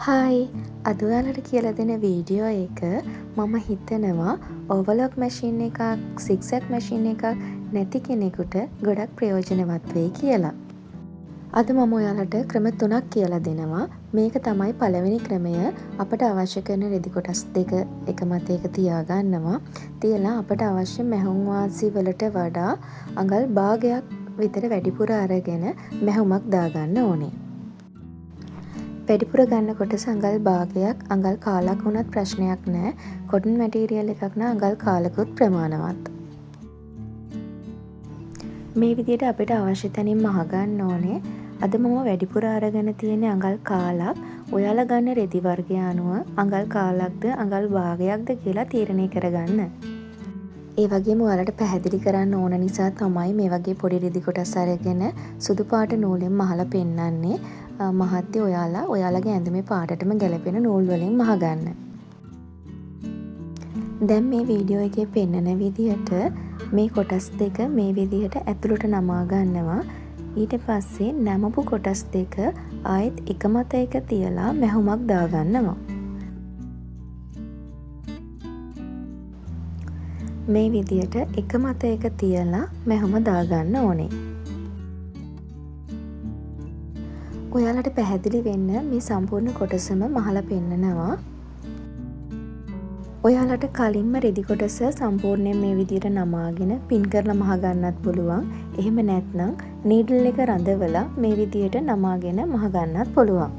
Hi අද ඔයාලට කියලා දෙන වීඩියෝ එක මම හිතනවා ඕවර්ලොක් මැෂින් එකක් සික්සැක් මැෂින් එකක් නැති කෙනෙකුට ගොඩක් ප්‍රයෝජනවත් වෙයි කියලා. අද මම ඔයාලට ක්‍රම 3ක් කියලා දෙනවා. මේක තමයි පළවෙනි ක්‍රමය. අපට අවශ්‍ය කරන රෙදි කොටස් දෙක එක මතයක තියාගන්නවා. තියලා අපට අවශ්‍ය මැහුම් වාසි වලට වඩා අඟල් භාගයක් විතර වැඩිපුර අරගෙන මැහුමක් දාගන්න ඕනේ. වැඩිපුර ගන්න කොටස අඟල් භාගයක් අඟල් කාලක් වුණත් ප්‍රශ්නයක් නෑ. කොටන් මැටීරියල් එකක් නම් අඟල් කාලකුත් ප්‍රමාණවත්. මේ විදිහට අපිට අවශ්‍ය තැනින් මහ ගන්න ඕනේ. අද මම වැඩිපුර අරගෙන තියෙන අඟල් කාලක්. ඔයාලා ගන්න රෙදි වර්ගය අනුව අඟල් කාලක්ද අඟල් භාගයක්ද කියලා තීරණය කරගන්න. ඒ වගේම ඔයාලට පැහැදිලි කරන්න ඕන නිසා තමයි මේ වගේ පොඩි රෙදි කොටස් අරගෙන සුදු පාට නූලෙන් මහලා පෙන්නන්නේ. මහත්තයෝ ඔයාලගේ ඇඳුමේ පාටටම ගැලපෙන නූල් වලින් මහ ගන්න. දැන් මේ වීඩියෝ එකේ පෙන්නන විදිහට මේ කොටස් දෙක මේ විදිහට ඇතුළට නමා ගන්නවා. ඊට පස්සේ නැමපු කොටස් දෙක ආයෙත් එක මතයක තියලා මැහුමක් දාගන්නවා. මේ විදිහට එක මතයක තියලා මැහුම දාගන්න ඕනේ. ඔයාලට පැහැදිලි වෙන්න මේ සම්පූර්ණ කොටසම මහලා පෙන්නනවා. ඔයාලට කලින්ම රෙදි කොටස සම්පූර්ණයෙන් මේ විදිහට නමාගෙන පින් කරලා මහ ගන්නත් පුළුවන්. එහෙම නැත්නම් නීඩල් එක රඳවලා මේ විදිහට නමාගෙන මහ ගන්නත් පුළුවන්.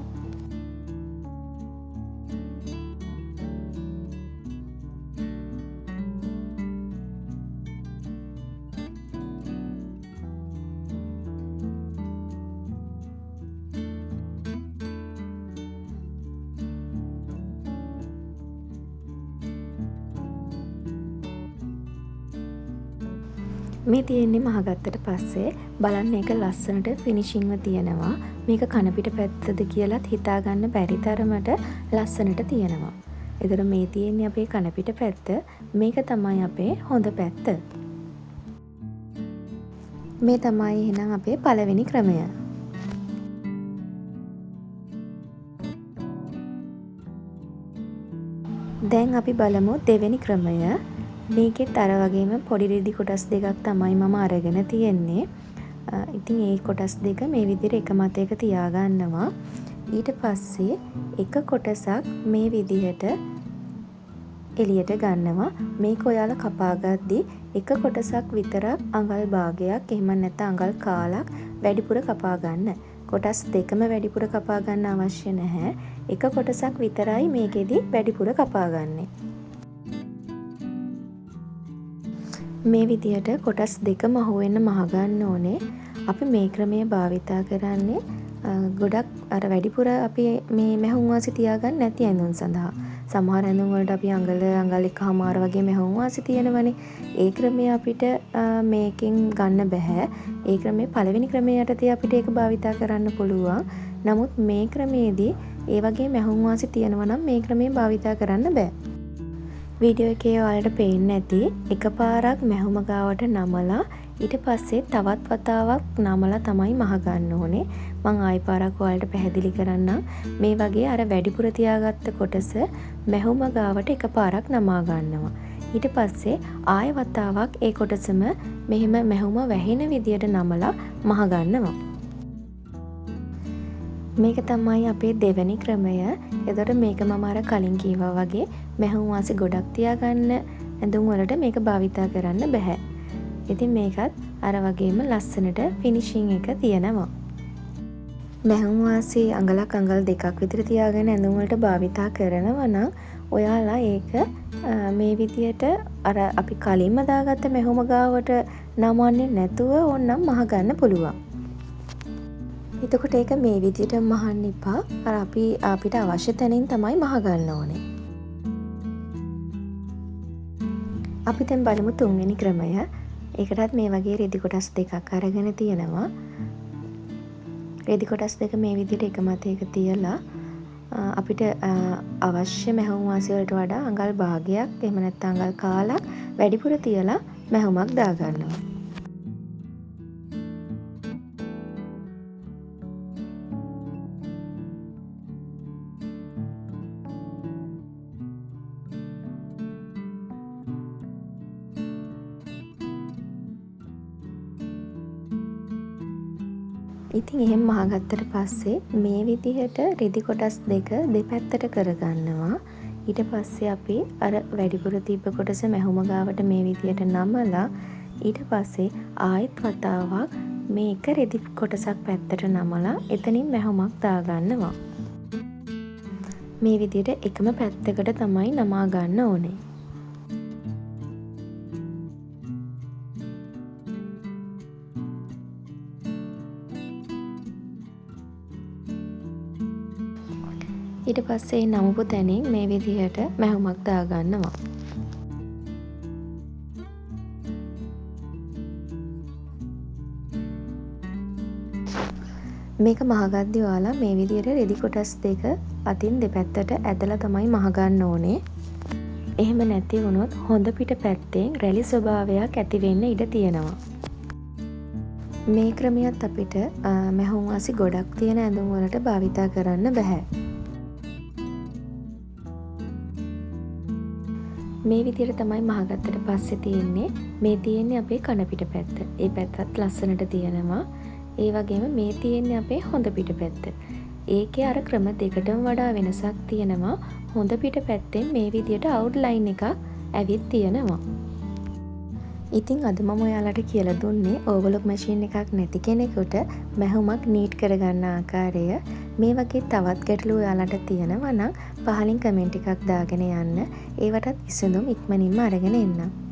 මේ තියෙන්නේ මහගත්තට පස්සේ බලන්න ඒක ලස්සනට ෆිනිෂින්ග්ව තියෙනවා. මේක කනපිට පැත්තද කියලාත් හිතාගන්න බැරි තරමට ලස්සනට තියෙනවා. ඒතර මේ තියෙන්නේ අපේ කනපිට පැත්ත. මේක තමයි අපේ හොඳ පැත්ත. මේ තමයි එහෙනම් අපේ පළවෙනි ක්‍රමය. දැන් අපි බලමු දෙවෙනි ක්‍රමය. මේකෙත් අර වගේම පොඩි රෙදි කොටස් දෙකක් තමයි මම අරගෙන තියෙන්නේ. ඉතින් ඒ කොටස් දෙක මේ විදිහට එක මතයක තියාගන්නවා. ඊට පස්සේ එක කොටසක් මේ විදිහට එළියට ගන්නවා. මේක ඔයාලා කපා ගද්දි එක කොටසක් විතරක් අඟල් භාගයක් එහෙම නැත්නම් අඟල් කාලක් වැඩිපුර කපා ගන්න. කොටස් දෙකම වැඩිපුර කපා ගන්න අවශ්‍ය නැහැ. එක කොටසක් විතරයි මේකෙදි වැඩිපුර කපා ගන්නේ. මේ විදිහට කොටස් දෙකම අහුවෙන්න මහ ගන්න ඕනේ. අපි මේ ක්‍රමය භාවිතා කරන්නේ ගොඩක් අර වැඩිපුර අපි මේ මැහුම් වාසි තියාගන්න නැති ඇඳුම් සඳහා. සමහර ඇඳුම් වලට අපි අඟල් එකමාර වගේ මැහුම් වාසි තියෙනවනේ. ඒ ක්‍රමය අපිට මේකෙන් ගන්න බෑ. ඒ ක්‍රමේ පළවෙනි ක්‍රමයේ යටතේ අපිට ඒක භාවිතා කරන්න පුළුවන්. නමුත් මේ ක්‍රමයේදී ඒ වගේ මැහුම් වාසි තියෙනවා නම් මේ ක්‍රමය භාවිතා කරන්න බෑ. වීඩියෝ එකේ ඔයාලට පේන්න ඇති එකපාරක් මැහුම ගාවට නමලා ඊට පස්සේ තවත් වතාවක් නමලා තමයි මහ ගන්න ඕනේ. මං ආයි පාරක් ඔයාලට පැහැදිලි කරන්නම්. මේ වගේ අර වැඩිපුර තියාගත්ත කොටස මැහුම ගාවට එකපාරක් නමා ගන්නවා. ඊට පස්සේ ආයෙ වතාවක් ඒ කොටසම මෙහෙම මැහුම වැහෙන විදියට නමලා මහ ගන්නවා. මේක තමයි අපේ දෙවැනි ක්‍රමය. එතකොට මේක මම අර කලින් කීවා වගේ මැහුම් වාසි ගොඩක් තියාගන්න ඇඳුම් වලට මේක භාවිතා කරන්න බෑ. ඉතින් මේකත් අර වගේම ලස්සනට ෆිනිෂින් එක තියෙනවා. මැහුම් වාසි අඟලක් අඟල් දෙකක් විතර තියාගෙන ඇඳුම් වලට භාවිතා කරනවා නම් ඔයාලා ඒක මේ විදියට අර අපි කලින්ම දාගත්ත මැහුම ගාවට නමන්නේ නැතුව ඕනනම් මහ ගන්න පුළුවන්. එතකොට ඒක මේ විදිහට මහන්න එපා. අර අපිට අවශ්‍ය තැනින් තමයි මහ ගන්න ඕනේ. අපි දැන් බලමු තුන්වෙනි ක්‍රමය. ඒකටත් මේ වගේ රෙදි කොටස් දෙකක් අරගෙන තියෙනවා. රෙදි කොටස් දෙක මේ විදිහට එක මතයක තියලා අපිට අවශ්‍ය මැහුම් වාසි වලට වඩා අඟල් භාගයක් එහෙම නැත්නම් අඟල් කාලක් වැඩිපුර තියලා මැහුමක් දා ගන්නවා. ඉතින් එහෙම මහගත්තට පස්සේ මේ විදිහට රෙදි කොටස් දෙක දෙපැත්තට කරගන්නවා. ඊට පස්සේ අපි අර වැඩිපුර තිබ්බ කොටස මැහුම ගාවට මේ විදිහට නමලා ඊට පස්සේ ආයෙත් වතාවක් මේ එක රෙදි කොටසක් පැත්තට නමලා එතනින් මැහුමක් දාගන්නවා. මේ විදිහට එකම පැත්තකට තමයි නමා ගන්න ඕනේ. ඊට පස්සේ නමපු තැනින් මේ විදිහට මැහුමක් දාගන්නවා. මේක මහගද්දි ඔයාලා මේ විදිහට රෙදි කොටස් දෙක අතින් දෙපැත්තට ඇදලා තමයි මහගන්න ඕනේ. එහෙම නැති වුණොත් හොඳ පිට පැත්තෙන් රැලි ස්වභාවයක් ඇති වෙන්න ඉඩ තියෙනවා. මේ ක්‍රමයක් අපිට මැහුම් වාසි ගොඩක් තියෙන ඇඳුම් වලට භාවිතා කරන්න බෑ. මේ විදිහට තමයි මහගත්තට පස්සේ තියෙන්නේ. මේ තියෙන්නේ අපේ කන පිට පැත්ත. ඒ පැත්තත් ලස්සනට තියෙනවා. ඒ වගේම මේ තියෙන්නේ අපේ හොඳ පිට පැත්ත. ඒකේ අර ක්‍රම දෙකටම වඩා වෙනසක් තියෙනවා. හොඳ පිට පැත්තෙන් මේ විදිහට අවුට්ලයින් එකක් ඇවිත් තියෙනවා. ඉතින් අද මම ඔයාලට කියලා දුන්නේ ඕවර්ලොක් මැෂින් එකක් නැති කෙනෙකුට මැහුමක් නීට් කරගන්න ආකාරය. මේ වගේ තවත් ගැටලු ඔයාලට තියෙනවා නම් පහලින් කමෙන්ට් එකක් දාගෙන යන්න. ඒවටත් විසඳුම් ඉක්මනින්ම අරගෙන එන්නම්.